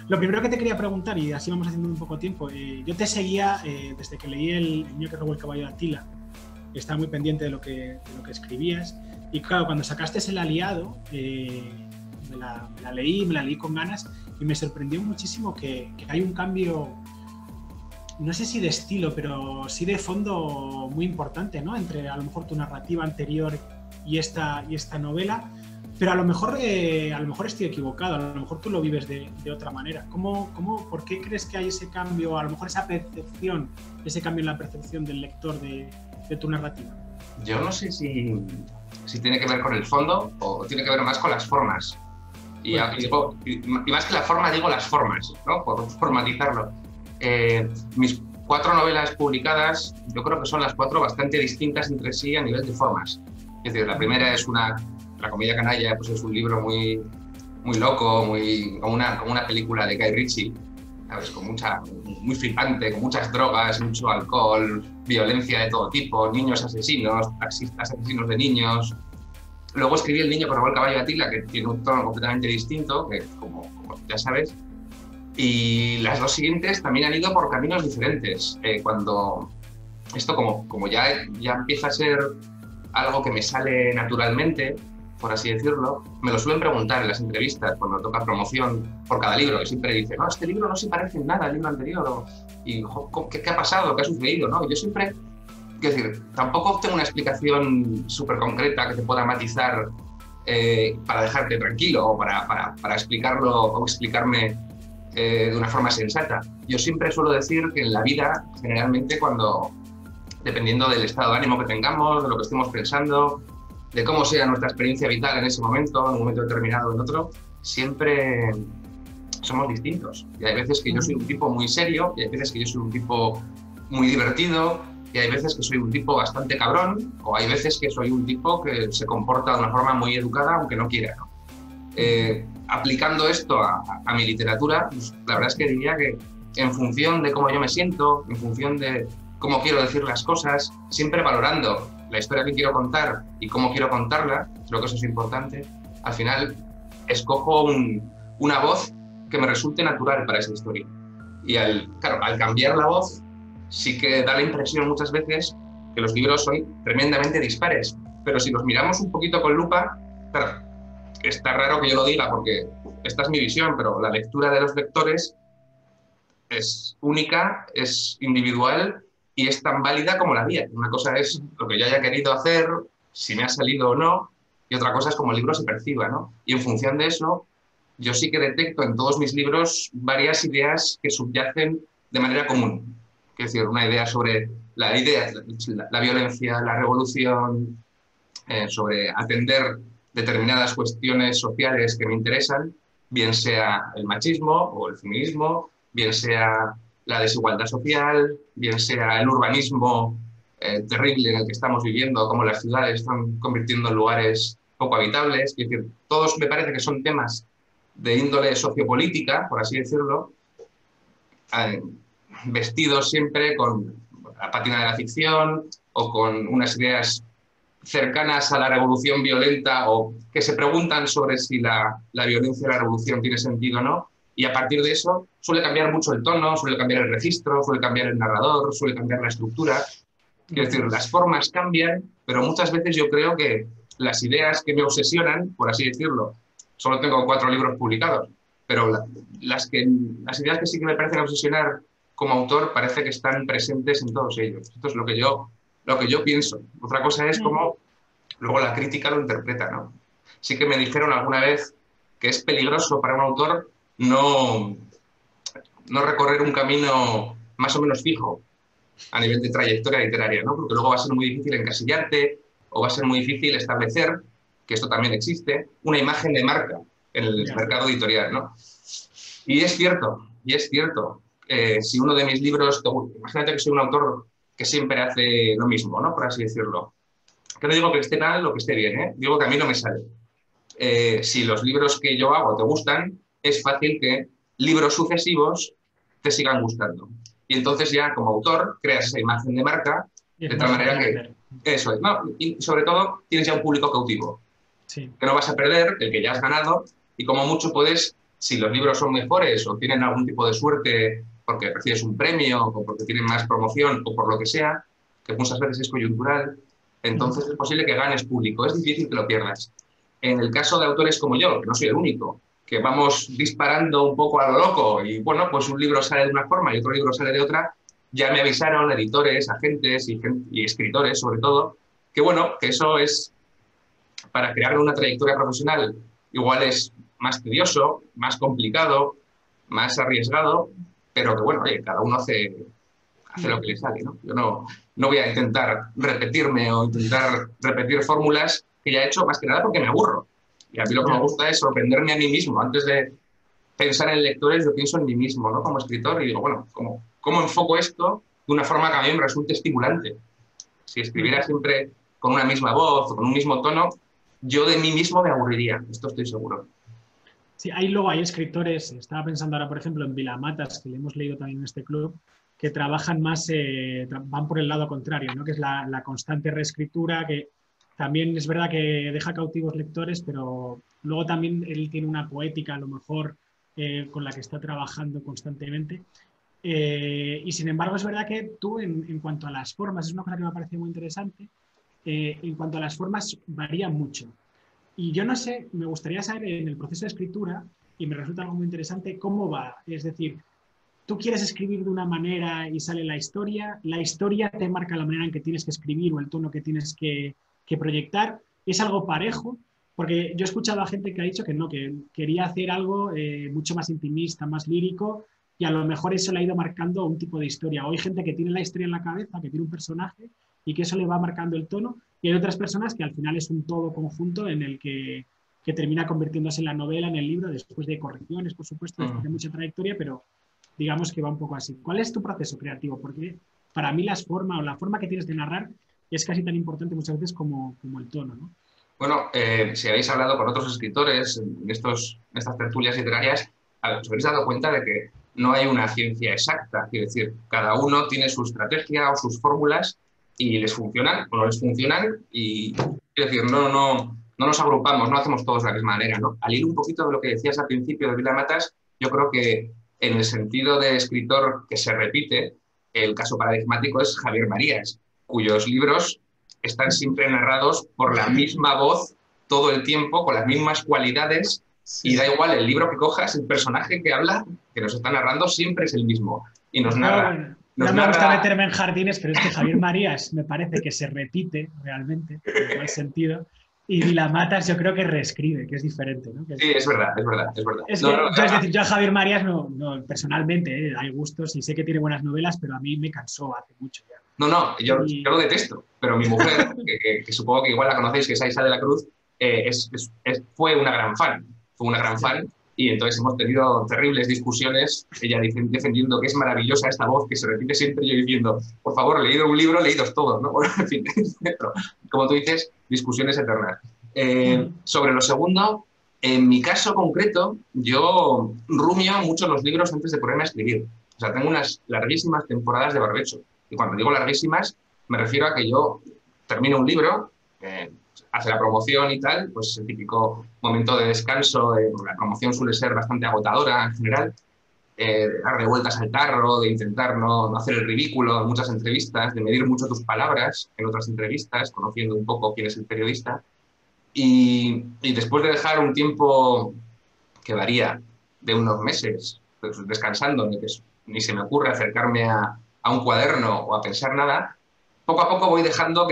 Lo primero que te quería preguntar, y así vamos haciendo un poco tiempo, yo te seguía desde que leí El niño que robó el caballo de Atila, estaba muy pendiente de lo que escribías, y claro, cuando sacaste El aliado, me la leí con ganas, y me sorprendió muchísimo que hay un cambio, no sé si de estilo, pero sí de fondo muy importante, ¿no? Entre a lo mejor tu narrativa anterior y esta novela. Pero a lo mejor estoy equivocado, a lo mejor tú lo vives de otra manera. ¿Por qué crees que hay ese cambio, a lo mejor esa percepción, ese cambio en la percepción del lector de tu narrativa? Yo no sé si tiene que ver con el fondo o tiene que ver más con las formas. Y más que la forma, digo las formas, ¿no? Por matizarlo. Mis 4 novelas publicadas, yo creo que son las 4 bastante distintas entre sí a nivel de formas. Es decir, la primera es La comedia canalla, pues es un libro muy, muy loco, como una película de Guy Ritchie, ¿sabes? Muy flipante, con muchas drogas, mucho alcohol, violencia de todo tipo, niños asesinos, taxistas asesinos de niños. Luego escribí El niño que robó el caballo de Atila, que tiene un tono completamente distinto, que como ya sabes. Y las 2 siguientes también han ido por caminos diferentes. Cuando esto como ya empieza a ser algo que me sale naturalmente, por así decirlo, me lo suelen preguntar en las entrevistas cuando toca promoción por cada libro, que siempre dicen, no, este libro no se parece en nada al libro anterior, ¿qué ha pasado? ¿Qué ha sucedido? ¿No? Y yo siempre, quiero decir, tampoco tengo una explicación súper concreta que te pueda matizar para dejarte tranquilo o para explicarlo o explicarme de una forma sensata. Yo siempre suelo decir que en la vida, generalmente, dependiendo del estado de ánimo que tengamos, de lo que estemos pensando, de cómo sea nuestra experiencia vital en ese momento, en un momento determinado o en otro, siempre somos distintos. Y hay veces que yo soy un tipo muy serio, y hay veces que yo soy un tipo muy divertido, y hay veces que soy un tipo bastante cabrón, o hay veces que soy un tipo que se comporta de una forma muy educada, aunque no quiera, ¿no? Aplicando esto a mi literatura, pues, la verdad es que diría que en función de cómo yo me siento, en función de cómo quiero decir las cosas, siempre valorando la historia que quiero contar y cómo quiero contarla, creo que eso es importante, al final escojo una voz que me resulte natural para esa historia. Y al cambiar la voz, sí que da la impresión muchas veces que los libros son tremendamente dispares, pero si los miramos un poquito con lupa, claro, está raro que yo lo diga porque esta es mi visión, pero la lectura de los lectores es única, es individual y es tan válida como la mía. Una cosa es lo que yo haya querido hacer, si me ha salido o no, y otra cosa es cómo el libro se perciba, ¿no? Y en función de eso, yo sí que detecto en todos mis libros varias ideas que subyacen de manera común. Es decir, una idea sobre la violencia, la revolución, sobre atender determinadas cuestiones sociales que me interesan, bien sea el machismo o el feminismo, bien sea la desigualdad social, bien sea el urbanismo terrible en el que estamos viviendo, cómo las ciudades están convirtiendo en lugares poco habitables. Es decir, todos me parece que son temas de índole sociopolítica, por así decirlo, vestidos siempre con la pátina de la ficción o con unas ideas cercanas a la revolución violenta o que se preguntan sobre si la violencia de la revolución tiene sentido o no. Y a partir de eso suele cambiar mucho el tono, suele cambiar el registro, suele cambiar el narrador, suele cambiar la estructura. Quiero decir, las formas cambian, pero muchas veces yo creo que las ideas que me obsesionan, por así decirlo, solo tengo 4 libros publicados, pero las ideas que sí que me parecen obsesionar como autor parece que están presentes en todos ellos. Esto es lo que yo pienso. Otra cosa es cómo luego la crítica lo interpreta, ¿no? Sí que me dijeron alguna vez que es peligroso para un autor no recorrer un camino más o menos fijo a nivel de trayectoria literaria, ¿no? Porque luego va a ser muy difícil encasillarte o va a ser muy difícil establecer, que esto también existe, una imagen de marca en el mercado editorial, ¿no? Y es cierto. Si uno de mis libros, imagínate que soy un autor que siempre hace lo mismo, ¿no? Por así decirlo. Que no digo que esté mal o que esté bien, ¿eh? Digo que a mí no me sale. Si los libros que yo hago te gustan, es fácil que libros sucesivos te sigan gustando. Y entonces ya como autor creas esa imagen de marca de tal manera que... Eso es, ¿no? Y sobre todo tienes ya un público cautivo. Sí. Que no vas a perder, el que ya has ganado, y como mucho puedes si los libros son mejores o tienen algún tipo de suerte porque recibes un premio o porque tienen más promoción o por lo que sea, que muchas veces es coyuntural, entonces es posible que ganes público. Es difícil que lo pierdas. En el caso de autores como yo, que no soy el único, que vamos disparando un poco a lo loco y, bueno, pues un libro sale de una forma y otro libro sale de otra, ya me avisaron editores, agentes y escritores, sobre todo, que, bueno, que eso es, para crear una trayectoria profesional, igual es más tedioso, más complicado, más arriesgado, pero que, bueno, oye, cada uno hace lo que le sale, ¿no? Yo no voy a intentar repetirme o intentar repetir fórmulas que ya he hecho, más que nada porque me aburro. Y a mí lo que me gusta es sorprenderme a mí mismo. Antes de pensar en lectores, yo pienso en mí mismo, ¿no? Como escritor, y digo, bueno, ¿cómo enfoco esto de una forma que a mí me resulte estimulante? Si escribiera siempre con una misma voz o con un mismo tono, yo de mí mismo me aburriría, esto estoy seguro. Sí, luego hay escritores, estaba pensando ahora, por ejemplo, en Vilamatas, que le hemos leído también en este club, que trabajan más, van por el lado contrario, ¿no? Que es la constante reescritura, que también es verdad que deja cautivos lectores, pero luego también él tiene una poética, a lo mejor, con la que está trabajando constantemente. Y sin embargo, es verdad que tú, en cuanto a las formas, es una cosa que me parece muy interesante, en cuanto a las formas, varía mucho. Y yo no sé, me gustaría saber en el proceso de escritura, y me resulta algo muy interesante, cómo va. Es decir, tú quieres escribir de una manera y sale la historia te marca la manera en que tienes que escribir o el tono que tienes que proyectar. ¿Es algo parejo? Porque yo he escuchado a gente que ha dicho que no, que quería hacer algo mucho más intimista, más lírico, y a lo mejor eso le ha ido marcando un tipo de historia. O hay gente que tiene la historia en la cabeza, que tiene un personaje, y que eso le va marcando el tono, y hay otras personas que al final es un todo conjunto en el que termina convirtiéndose en la novela, en el libro, después de correcciones, por supuesto, después de mucha trayectoria, pero digamos que va un poco así. ¿Cuál es tu proceso creativo? Porque para mí la forma que tienes de narrar es casi tan importante muchas veces como el tono, ¿no? Bueno, si habéis hablado con otros escritores en estas tertulias literarias, os habéis dado cuenta de que no hay una ciencia exacta. Quiero decir, cada uno tiene su estrategia o sus fórmulas y les funcionan o no les funcionan. Y quiero decir, no nos agrupamos, no hacemos todos de la misma manera, ¿no? Al ir un poquito de lo que decías al principio de Vilamatas, yo creo que en el sentido de escritor que se repite, el caso paradigmático es Javier Marías, cuyos libros están siempre narrados por la misma voz todo el tiempo, con las mismas cualidades, y da igual el libro que cojas, el personaje que habla, que nos está narrando, siempre es el mismo. Y nos narra... Bueno, no me gusta meterme en jardines, pero es que Javier Marías me parece que se repite realmente, en mal sentido, y Vilamatas yo creo que reescribe, que es diferente, ¿no? Sí, es verdad. Es decir, yo a Javier Marías no personalmente, hay gustos y sé que tiene buenas novelas, pero a mí me cansó hace mucho ya. Yo lo detesto, pero mi mujer, que supongo que igual la conocéis, que es Aisha de la Cruz, fue una gran fan, y entonces hemos tenido terribles discusiones, ella defendiendo que es maravillosa esta voz que se repite siempre, yo diciendo, por favor, he leído un libro, leídos todos, ¿no? Bueno, en fin, como tú dices, discusiones eternas. Sobre lo segundo, en mi caso concreto, yo rumio mucho los libros antes de ponerme a escribir. O sea, tengo unas larguísimas temporadas de barbecho. Y cuando digo larguísimas, me refiero a que yo termino un libro, hace la promoción y tal, pues el típico momento de descanso, la promoción suele ser bastante agotadora en general, de darle vueltas al tarro, de intentar no hacer el ridículo en muchas entrevistas, de medir mucho tus palabras en otras entrevistas, conociendo un poco quién es el periodista. Y después de dejar un tiempo que varía de unos meses, pues, descansando, ni se me ocurre acercarme a un cuaderno o a pensar nada, poco a poco me voy dejando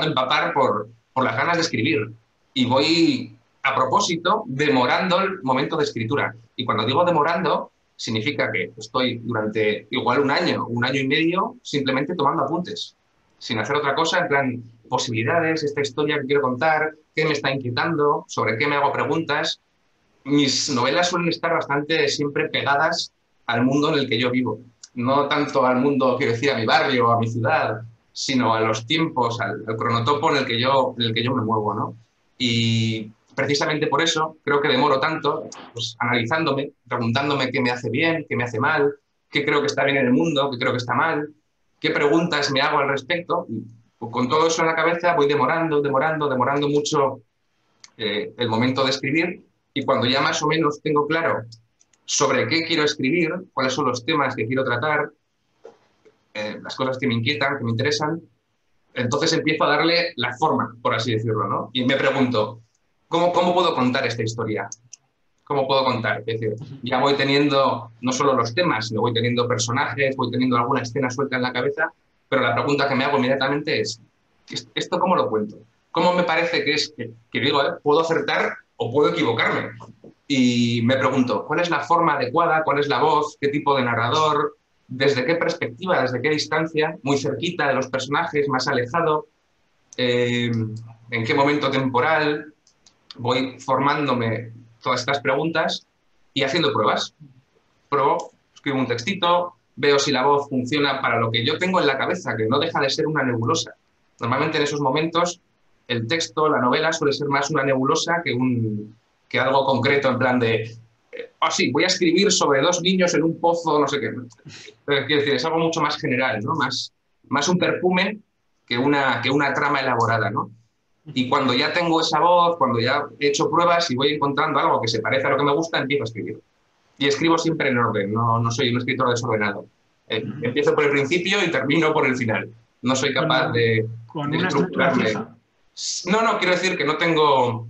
empapar por las ganas de escribir y voy, a propósito, demorando el momento de escritura. Y cuando digo demorando, significa que estoy durante igual un año y medio simplemente tomando apuntes, sin hacer otra cosa, en plan, posibilidades, esta historia que quiero contar, qué me está inquietando, sobre qué me hago preguntas. Mis novelas suelen estar bastante siempre pegadas al mundo en el que yo vivo. No tanto al mundo, quiero decir, a mi barrio, a mi ciudad, sino a los tiempos, al cronotopo en el que yo me muevo, ¿no? Y precisamente por eso creo que demoro tanto, pues, analizándome, preguntándome qué me hace bien, qué me hace mal, qué creo que está bien en el mundo, qué creo que está mal, qué preguntas me hago al respecto. Y con todo eso en la cabeza voy demorando mucho el momento de escribir, Y cuando ya más o menos tengo claro sobre qué quiero escribir, cuáles son los temas que quiero tratar, las cosas que me inquietan, que me interesan, entonces empiezo a darle la forma, por así decirlo, ¿no? Y me pregunto, ¿cómo puedo contar esta historia? ¿Cómo puedo contar? Es decir, ya voy teniendo no solo los temas, sino voy teniendo personajes, voy teniendo alguna escena suelta en la cabeza, pero la pregunta que me hago inmediatamente es, ¿esto cómo lo cuento? ¿Cómo me parece que es que digo, puedo acertar o puedo equivocarme? Y me pregunto, ¿cuál es la forma adecuada? ¿Cuál es la voz? ¿Qué tipo de narrador? ¿Desde qué perspectiva? ¿Desde qué distancia? ¿Muy cerquita de los personajes? ¿Más alejado? ¿En qué momento temporal? Voy formándome todas estas preguntas y haciendo pruebas. Pruebo, escribo un textito, veo si la voz funciona para lo que yo tengo en la cabeza, que no deja de ser una nebulosa. Normalmente en esos momentos el texto, la novela, suele ser más una nebulosa que algo concreto en plan de sí, voy a escribir sobre 2 niños en un pozo, no sé qué. Quiero decir, es algo mucho más general, ¿no? Más un perfume que una trama elaborada, ¿no? Y cuando ya tengo esa voz, cuando ya he hecho pruebas y voy encontrando algo que se parece a lo que me gusta, empiezo a escribir. Y escribo siempre en orden, no soy un escritor desordenado. Empiezo por el principio y termino por el final. No soy capaz de una estructura estructurarme. fija. No, quiero decir que no tengo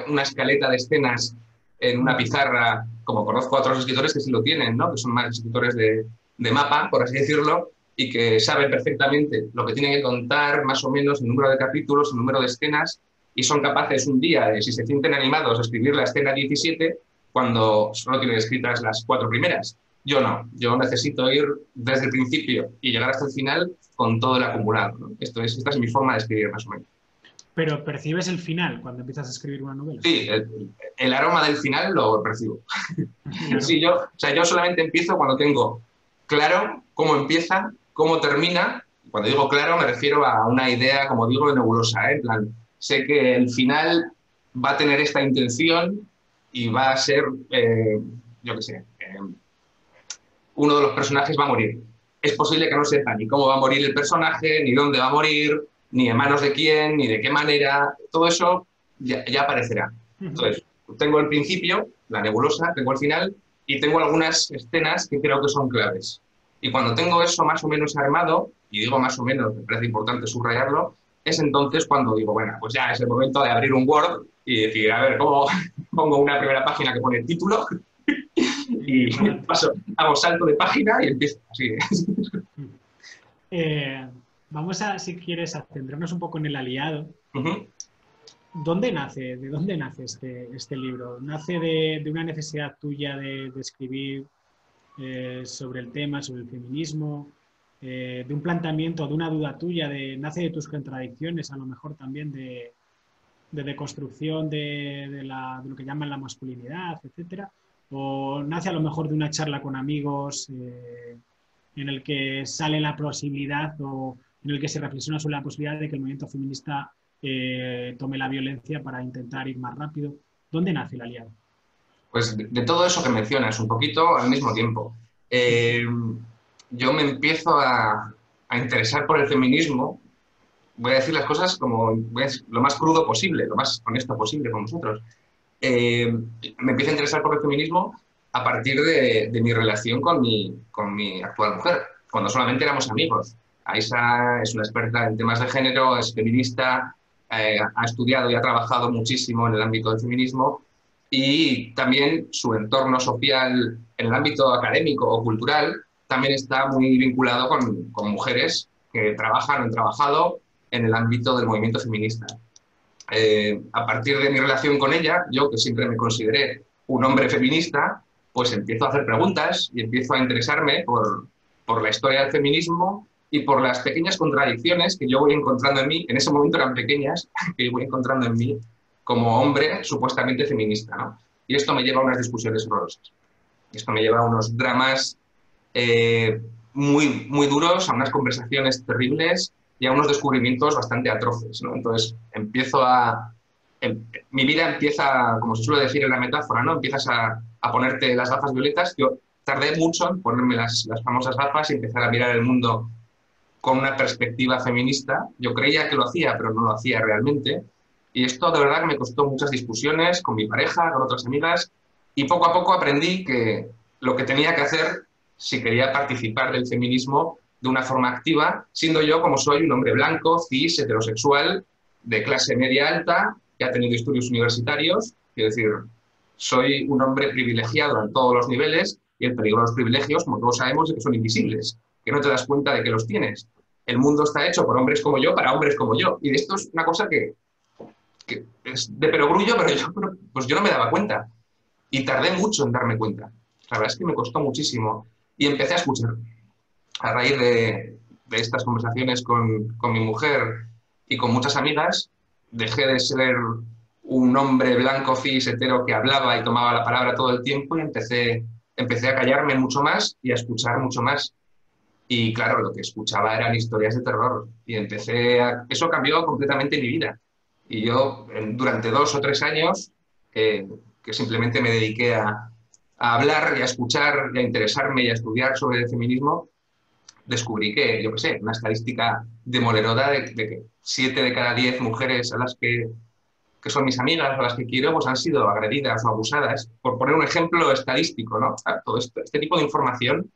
una escaleta de escenas en una pizarra, como conozco a otros escritores que sí lo tienen, ¿no? Que son más escritores de mapa, por así decirlo, y que saben perfectamente lo que tienen que contar, más o menos, el número de capítulos, el número de escenas, y son capaces un día, si se sienten animados, de escribir la escena 17 cuando solo tienen escritas las 4 primeras. Yo no, yo necesito ir desde el principio y llegar hasta el final con todo el acumulado, ¿no? Esta es mi forma de escribir, más o menos. Pero percibes el final cuando empiezas a escribir una novela. Sí, el aroma del final lo percibo. Claro. Sí, yo solamente empiezo cuando tengo claro cómo empieza, cómo termina. Cuando digo claro me refiero a una idea, como digo, nebulosa, ¿eh? En plan, sé que el final va a tener esta intención y va a ser, yo qué sé, uno de los personajes va a morir. Es posible que no sepa ni cómo va a morir el personaje, ni dónde va a morir, ni en manos de quién, ni de qué manera. Todo eso ya aparecerá. Entonces, tengo el principio, la nebulosa, tengo el final y tengo algunas escenas que creo que son claves. Y cuando tengo eso más o menos armado, y digo más o menos, me parece importante subrayarlo, es entonces cuando digo, bueno, pues ya es el momento de abrir un Word y decir, a ver, ¿cómo pongo una primera página que pone título? Y hago salto de página y empiezo así. Vamos a, si quieres, a centrarnos un poco en el aliado. Uh-huh. ¿De dónde nace este libro? ¿Nace de una necesidad tuya de escribir sobre el tema, sobre el feminismo? ¿De un planteamiento, de una duda tuya? ¿Nace de tus contradicciones, a lo mejor también de deconstrucción de lo que llaman la masculinidad, etcétera? ¿O nace a lo mejor de una charla con amigos en el que sale la posibilidad o en el que se reflexiona sobre la posibilidad de que el movimiento feminista tome la violencia para intentar ir más rápido? ¿Dónde nace el aliado? Pues de todo eso que mencionas, un poquito al mismo tiempo. Yo me empiezo a interesar por el feminismo. Voy a decir las cosas como lo más crudo posible, lo más honesto posible con vosotros. Me empiezo a interesar por el feminismo a partir de mi relación con mi actual mujer, cuando solamente éramos amigos. Aisha es una experta en temas de género, es feminista, ha estudiado y ha trabajado muchísimo en el ámbito del feminismo y también su entorno social en el ámbito académico o cultural también está muy vinculado con mujeres que trabajan o han trabajado en el ámbito del movimiento feminista. A partir de mi relación con ella, yo que siempre me consideré un hombre feminista, pues empiezo a hacer preguntas y empiezo a interesarme por la historia del feminismo y por las pequeñas contradicciones que yo voy encontrando en mí, en ese momento eran pequeñas, que yo voy encontrando en mí como hombre supuestamente feminista, ¿no? Y esto me lleva a unas discusiones horrorosas. Esto me lleva a unos dramas muy, muy duros, a unas conversaciones terribles y a unos descubrimientos bastante atroces, ¿no? Entonces, mi vida empieza, como se suele decir en la metáfora, ¿no? Empiezas a ponerte las gafas violetas. Yo tardé mucho en ponerme las famosas gafas y empezar a mirar el mundo con una perspectiva feminista. Yo creía que lo hacía, pero no lo hacía realmente. Y esto de verdad me costó muchas discusiones con mi pareja, con otras amigas, y poco a poco aprendí que lo que tenía que hacer si quería participar del feminismo de una forma activa, siendo yo como soy un hombre blanco, cis, heterosexual, de clase media alta, que ha tenido estudios universitarios, es decir, soy un hombre privilegiado en todos los niveles y el peligro de los privilegios, como todos sabemos, es que son invisibles, que no te das cuenta de que los tienes. El mundo está hecho por hombres como yo, para hombres como yo. Y esto es una cosa que es de perogrullo, pero pues yo no me daba cuenta. Y tardé mucho en darme cuenta. La verdad es que me costó muchísimo. Y empecé a escuchar. A raíz de estas conversaciones con mi mujer y con muchas amigas, dejé de ser un hombre blanco, cis, hetero que hablaba y tomaba la palabra todo el tiempo y empecé a callarme mucho más y a escuchar mucho más. Y claro, lo que escuchaba eran historias de terror. Y eso cambió completamente mi vida. Y yo, durante 2 o 3 años, que simplemente me dediqué a hablar y a escuchar y a interesarme y a estudiar sobre el feminismo, descubrí que, yo qué sé, una estadística demoledora de que 7 de cada 10 mujeres a las que son mis amigas o las que quiero, pues han sido agredidas o abusadas. Por poner un ejemplo estadístico, ¿no? O sea, todo este tipo de información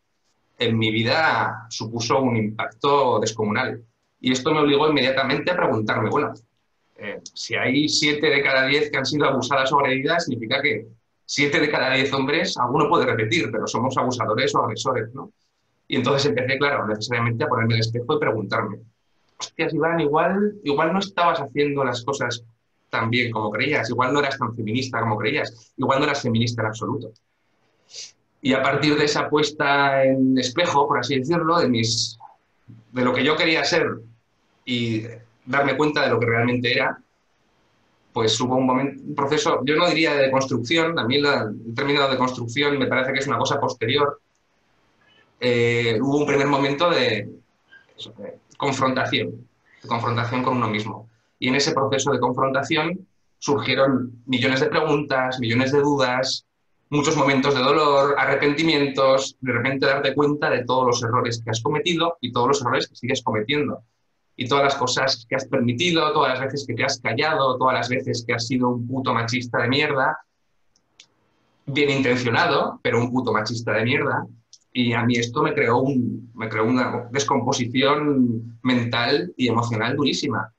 en mi vida supuso un impacto descomunal. Y esto me obligó inmediatamente a preguntarme, bueno, si hay 7 de cada 10 que han sido abusadas o agredidas, significa que 7 de cada 10 hombres, alguno puede repetir, pero somos abusadores o agresores, ¿no? Y entonces empecé, claro, necesariamente a ponerme el espejo y preguntarme, hostias, Iván, igual no estabas haciendo las cosas tan bien como creías, igual no eras tan feminista como creías, igual no eras feminista en absoluto. Y a partir de esa puesta en espejo, por así decirlo, de lo que yo quería ser y darme cuenta de lo que realmente era, pues hubo un proceso, yo no diría de construcción, a mí el término de construcción me parece que es una cosa posterior. Hubo un primer momento de confrontación con uno mismo. Y en ese proceso de confrontación surgieron millones de preguntas, millones de dudas, muchos momentos de dolor, arrepentimientos, de repente darte cuenta de todos los errores que has cometido y todos los errores que sigues cometiendo. Y todas las cosas que has permitido, todas las veces que te has callado, todas las veces que has sido un puto machista de mierda, bien intencionado, pero un puto machista de mierda. Y a mí esto me creó una descomposición mental y emocional durísima.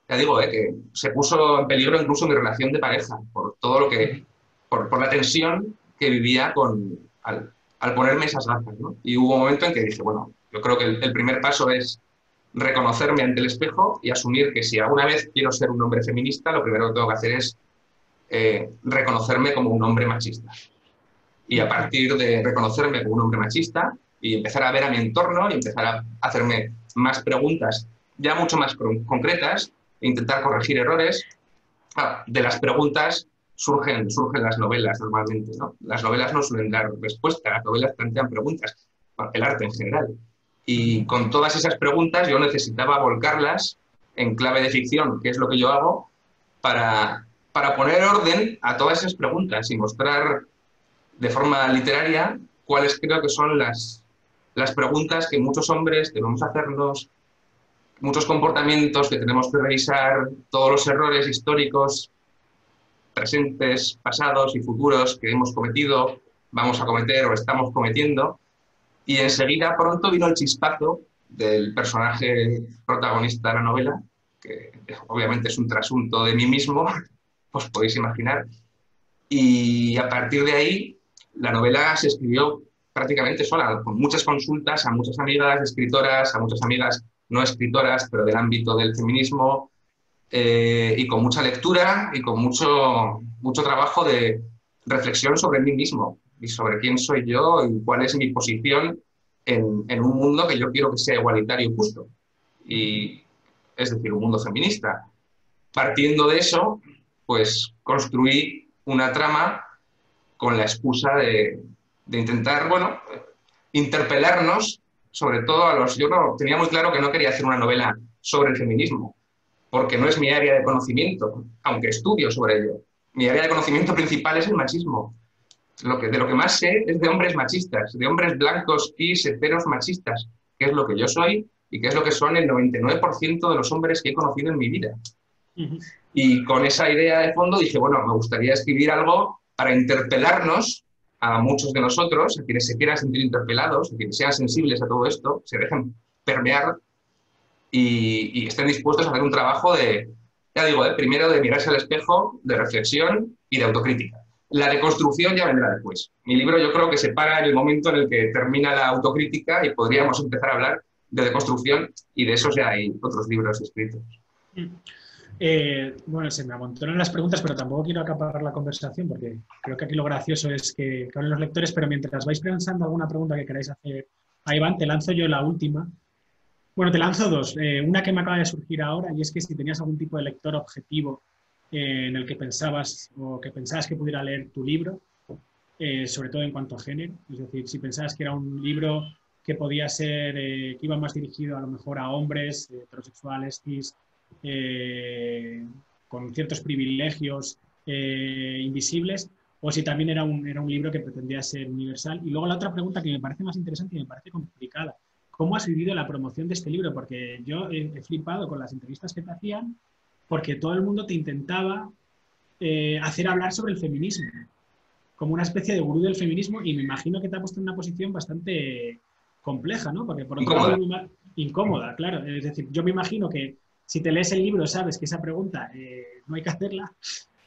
Ya digo, que se puso en peligro incluso mi relación de pareja, por todo lo que, por la tensión que vivía al ponerme esas gafas, ¿no? Y hubo un momento en que dije, bueno, yo creo que el primer paso es reconocerme ante el espejo y asumir que si alguna vez quiero ser un hombre feminista, lo primero que tengo que hacer es reconocerme como un hombre machista. Y a partir de reconocerme como un hombre machista y empezar a ver a mi entorno y empezar a hacerme más preguntas ya mucho más concretas e intentar corregir errores, de las preguntas surgen las novelas normalmente, ¿no? Las novelas no suelen dar respuesta, las novelas plantean preguntas, el arte en general. Y con todas esas preguntas yo necesitaba volcarlas en clave de ficción, que es lo que yo hago, para poner orden a todas esas preguntas y mostrar de forma literaria cuáles creo que son las preguntas que muchos hombres debemos hacernos, muchos comportamientos que tenemos que revisar, todos los errores históricos, presentes, pasados y futuros que hemos cometido, vamos a cometer o estamos cometiendo. Y enseguida pronto vino el chispazo del personaje protagonista de la novela, que obviamente es un trasunto de mí mismo, os podéis imaginar. Y a partir de ahí, la novela se escribió prácticamente sola, con muchas consultas a muchas amigas escritoras, a muchas amigas no escritoras, pero del ámbito del feminismo, y con mucha lectura y con mucho trabajo de reflexión sobre mí mismo y sobre quién soy yo y cuál es mi posición en un mundo que yo quiero que sea igualitario y justo. Y, es decir, un mundo feminista. Partiendo de eso, pues construí una trama con la excusa de intentar, bueno, interpelarnos, sobre todo yo no, tenía muy claro que no quería hacer una novela sobre el feminismo, porque no es mi área de conocimiento, aunque estudio sobre ello. Mi área de conocimiento principal es el machismo. De lo que más sé es de hombres machistas, de hombres blancos, cis, heteros machistas, que es lo que yo soy y que es lo que son el 99% de los hombres que he conocido en mi vida. Ujú. Y con esa idea de fondo dije, bueno, me gustaría escribir algo para interpelarnos a muchos de nosotros, a quienes se quieran sentir interpelados, a quienes sean sensibles a todo esto, se dejen permear y estén dispuestos a hacer un trabajo de, ya digo, primero de mirarse al espejo, de reflexión y de autocrítica. La deconstrucción ya vendrá después. Mi libro yo creo que se para en el momento en el que termina la autocrítica y podríamos empezar a hablar de deconstrucción y de eso ya hay otros libros escritos. Bueno, se me amontonan las preguntas, pero tampoco quiero acaparar la conversación porque creo que aquí lo gracioso es que hablen los lectores, pero mientras vais pensando alguna pregunta que queráis hacer a Iván, te lanzo yo la última. Bueno, te lanzo dos. Una que me acaba de surgir ahora y es que si tenías algún tipo de lector objetivo en el que pensabas o que pensabas que pudiera leer tu libro, sobre todo en cuanto a género, es decir, si pensabas que era un libro que podía ser, que iba más dirigido a lo mejor a hombres heterosexuales, cis, con ciertos privilegios invisibles, o si también era un libro que pretendía ser universal. Y luego la otra pregunta que me parece más interesante y me parece complicada. ¿Cómo has vivido la promoción de este libro? Porque yo he flipado con las entrevistas que te hacían, porque todo el mundo te intentaba hacer hablar sobre el feminismo, como una especie de gurú del feminismo, y me imagino que te ha puesto en una posición bastante compleja, ¿no? Porque por otro Incómoda. lado, incómoda, claro. Es decir, yo me imagino que si te lees el libro sabes que esa pregunta no hay que hacerla,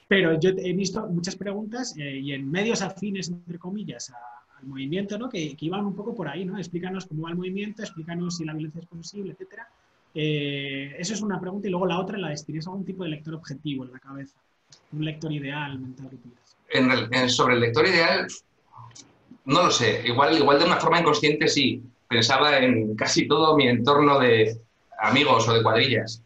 pero yo he visto muchas preguntas y en medios afines, entre comillas, al movimiento, ¿no? Que iban un poco por ahí, ¿no? Explícanos cómo va el movimiento, explícanos si la violencia es posible, etcétera. Eso es una pregunta y luego la otra la de si tienes algún tipo de lector objetivo en la cabeza, un lector ideal mental que tuvieras. Sobre el lector ideal, no lo sé. Igual de una forma inconsciente sí. Pensaba en casi todo mi entorno de amigos o de cuadrillas.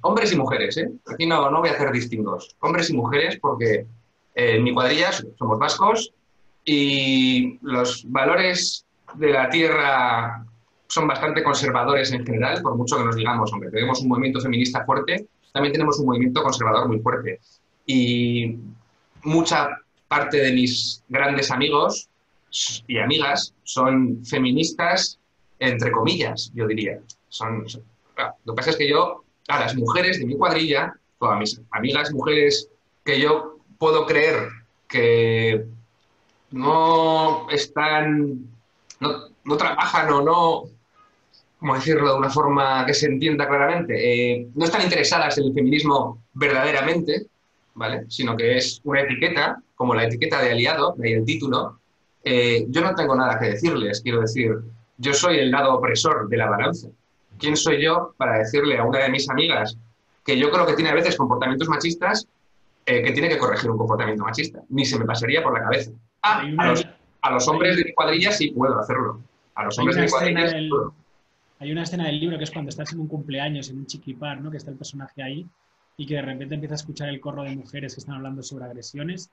Hombres y mujeres, ¿eh? Aquí no voy a hacer distingos. Hombres y mujeres porque en mi cuadrilla somos vascos y los valores de la tierra son bastante conservadores en general, por mucho que nos digamos, hombre, tenemos un movimiento feminista fuerte, también tenemos un movimiento conservador muy fuerte. Y mucha parte de mis grandes amigos y amigas son feministas, entre comillas, yo diría. Lo que pasa es que yo, a las mujeres de mi cuadrilla, o a mis amigas mujeres que yo puedo creer que no están, no trabajan o no, ¿cómo decirlo de una forma que se entienda claramente? No están interesadas en el feminismo verdaderamente, ¿vale? Sino que es una etiqueta, como la etiqueta de aliado, de ahí el título. Yo no tengo nada que decirles, quiero decir, yo soy el lado opresor de la balanza. ¿Quién soy yo para decirle a una de mis amigas que yo creo que tiene a veces comportamientos machistas, que tiene que corregir un comportamiento machista? Ni se me pasaría por la cabeza. A los hombres de mi cuadrilla sí puedo hacerlo. A los hombres de mi cuadrilla sí puedo. Hay una escena del libro que es cuando estás en un cumpleaños, en un chiquipar, ¿no? Que está el personaje ahí y que de repente empieza a escuchar el corro de mujeres que están hablando sobre agresiones,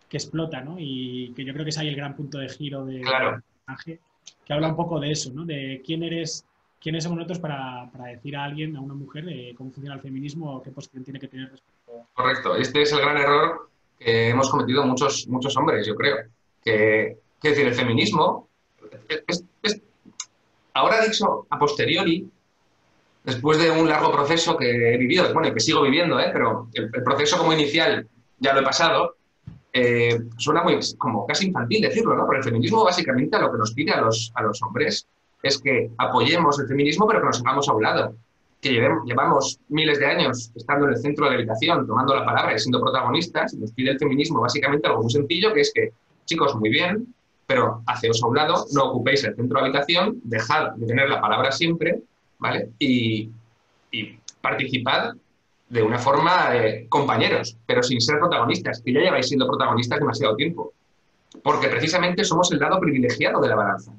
que explota, ¿no? Y que yo creo que es ahí el gran punto de giro del personaje, que habla un poco de eso, ¿no? De quiénes somos nosotros para decir a alguien, a una mujer, cómo funciona el feminismo o qué posición tiene que tener respecto. Correcto. Este es el gran error que hemos cometido muchos hombres, yo creo. Que decir, el feminismo ahora dicho a posteriori, después de un largo proceso que he vivido, bueno, y que sigo viviendo, pero el proceso como inicial ya lo he pasado, suena muy como casi infantil decirlo, ¿no? Pero el feminismo básicamente a lo que nos pide a los hombres es que apoyemos el feminismo, pero que nos hagamos a un lado. Que llevamos miles de años estando en el centro de la habitación, tomando la palabra y siendo protagonistas, y nos pide el feminismo básicamente algo muy sencillo, que es que, chicos, muy bien, pero haceos a un lado, no ocupéis el centro de la habitación, dejad de tener la palabra siempre, ¿vale? Y participad de una forma compañeros, pero sin ser protagonistas, que ya lleváis siendo protagonistas demasiado tiempo. Porque precisamente somos el lado privilegiado de la balanza.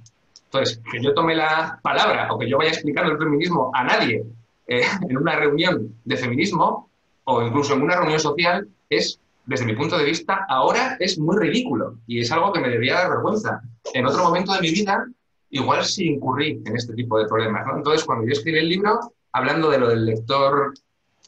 Entonces, que yo tome la palabra o que yo vaya explicando el feminismo a nadie en una reunión de feminismo o incluso en una reunión social es, desde mi punto de vista, ahora es muy ridículo y es algo que me debería dar vergüenza. En otro momento de mi vida, igual sí incurrí en este tipo de problemas, ¿no? Entonces, cuando yo escribí el libro, hablando de lo del lector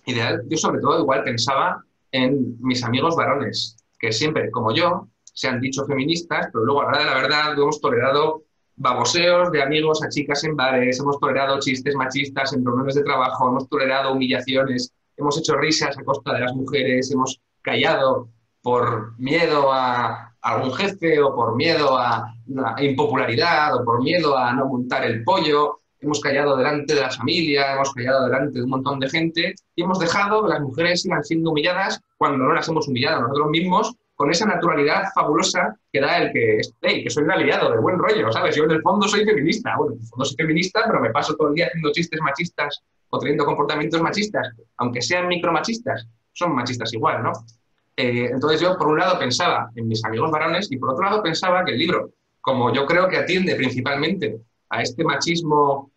ideal, yo sobre todo igual pensaba en mis amigos varones, que siempre, como yo, se han dicho feministas, pero luego a la hora de la verdad hemos tolerado baboseos de amigos a chicas en bares, hemos tolerado chistes machistas en reuniones de trabajo, hemos tolerado humillaciones hemos hecho risas a costa de las mujeres, hemos callado por miedo a algún jefe o por miedo a impopularidad o por miedo a no montar el pollo, hemos callado delante de la familia, hemos callado delante de un montón de gente y hemos dejado que las mujeres sigan siendo humilladas cuando no las hemos humillado nosotros mismos, con esa naturalidad fabulosa que da el que, hey, que soy un aliado de buen rollo, ¿sabes? Yo en el fondo soy feminista. Bueno, en el fondo soy feminista, pero me paso todo el día haciendo chistes machistas o teniendo comportamientos machistas, aunque sean micromachistas, son machistas igual, ¿no? Entonces yo, por un lado, pensaba en mis amigos varones y por otro lado pensaba que el libro, como yo creo que atiende principalmente a este machismo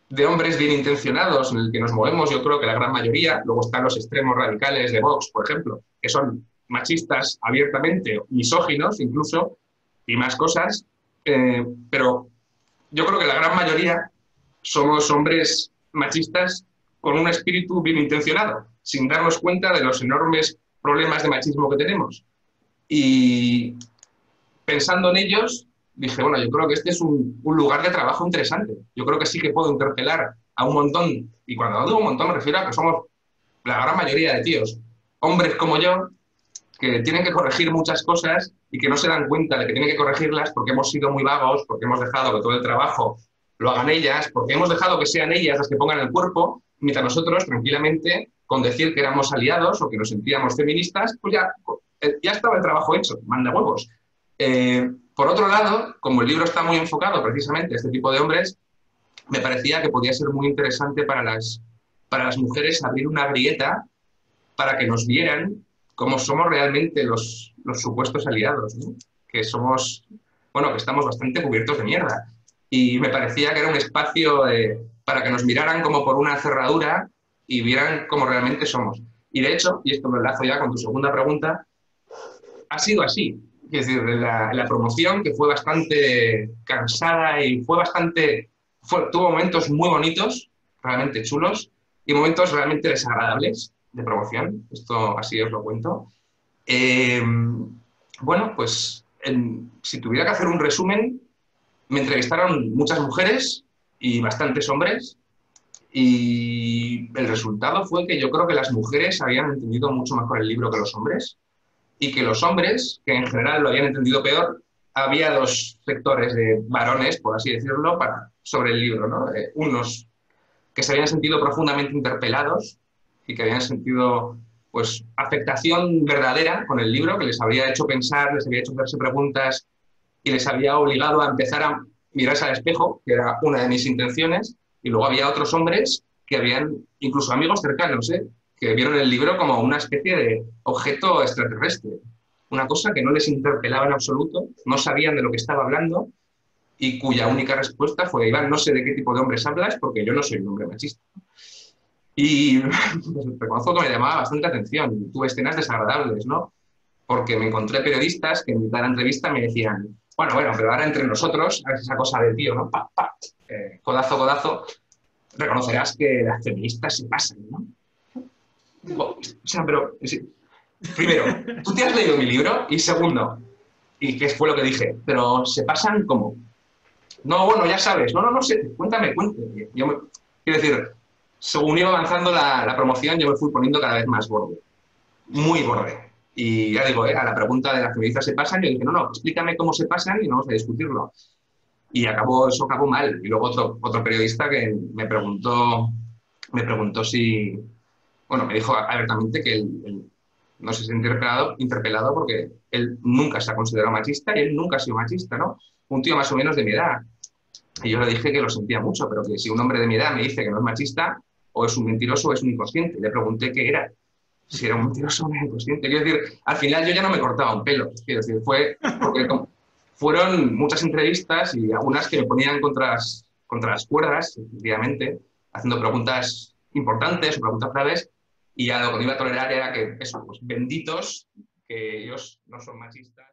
de hombres bien intencionados en el que nos movemos, yo creo que la gran mayoría, luego están los extremos radicales de Vox, por ejemplo, que son machistas abiertamente, misóginos incluso, y más cosas, pero yo creo que la gran mayoría somos hombres machistas con un espíritu bien intencionado, sin darnos cuenta de los enormes problemas de machismo que tenemos. Y pensando en ellos, dije, bueno, yo creo que este es un lugar de trabajo interesante. Yo creo que sí que puedo interpelar a un montón, y cuando digo un montón me refiero a que somos la gran mayoría de tíos, hombres como yo, que tienen que corregir muchas cosas y que no se dan cuenta de que tienen que corregirlas porque hemos sido muy vagos, porque hemos dejado que todo el trabajo lo hagan ellas, porque hemos dejado que sean ellas las que pongan el cuerpo, mientras nosotros, tranquilamente, con decir que éramos aliados o que nos sentíamos feministas, pues ya estaba el trabajo hecho, manda huevos. Por otro lado, como el libro está muy enfocado precisamente a este tipo de hombres, me parecía que podía ser muy interesante para las mujeres abrir una grieta para que nos vieran cómo somos realmente los supuestos aliados, ¿no? Que somos, bueno, que estamos bastante cubiertos de mierda. Y me parecía que era un espacio para que nos miraran como por una cerradura y vieran cómo realmente somos. Y de hecho, y esto lo enlazo ya con tu segunda pregunta, ha sido así. Es decir, la promoción, que fue bastante cansada y tuvo momentos muy bonitos, realmente chulos, y momentos realmente desagradables de promoción. Esto así os lo cuento. Bueno, pues si tuviera que hacer un resumen, me entrevistaron muchas mujeres y bastantes hombres, y el resultado fue que yo creo que las mujeres habían entendido mucho mejor el libro que los hombres, y que los hombres, que en general lo habían entendido peor, había dos sectores de varones, por así decirlo, sobre el libro, ¿no? Unos que se habían sentido profundamente interpelados y que habían sentido, pues, afectación verdadera con el libro, que les había hecho pensar, les había hecho hacerse preguntas y les había obligado a empezar a mirarse al espejo, que era una de mis intenciones, y luego había otros hombres que habían, incluso amigos cercanos, que vieron el libro como una especie de objeto extraterrestre, una cosa que no les interpelaba en absoluto, no sabían de lo que estaba hablando y cuya única respuesta fue: Iván, no sé de qué tipo de hombres hablas porque yo no soy un hombre machista. Y pues, reconozco que me llamaba bastante atención. Tuve escenas desagradables, ¿no? Porque me encontré periodistas que en mitad de la entrevista me decían: bueno, pero ahora entre nosotros, a ver esa cosa del tío, ¿no? Codazo, codazo, reconocerás que las feministas se pasan, ¿no? O sea, pero, primero, ¿tú te has leído mi libro? Y segundo, ¿y qué fue lo que dije? Pero ¿se pasan cómo? No, bueno, ya sabes. No sé, cuéntame. Quiero decir, según iba avanzando la promoción, yo me fui poniendo cada vez más borde. Muy borde. Y ya digo, a la pregunta de las feministas se pasan, yo dije, no, explícame cómo se pasan y vamos a discutirlo. Y eso acabó mal. Y luego otro periodista que me preguntó si... Bueno, me dijo abiertamente que él no se siente interpelado porque él nunca se ha considerado machista y él nunca ha sido machista, ¿no? Un tío más o menos de mi edad. Y yo le dije que lo sentía mucho, pero que si un hombre de mi edad me dice que no es machista, o es un mentiroso o es un inconsciente. Le pregunté qué era, si era un mentiroso o un inconsciente. Quiero decir, al final yo ya no me cortaba un pelo. Quiero decir, fue porque fueron muchas entrevistas y algunas que me ponían contra las cuerdas, efectivamente, haciendo preguntas importantes o preguntas graves, y ya lo que iba a tolerar era que, eso, pues benditos, que ellos no son machistas.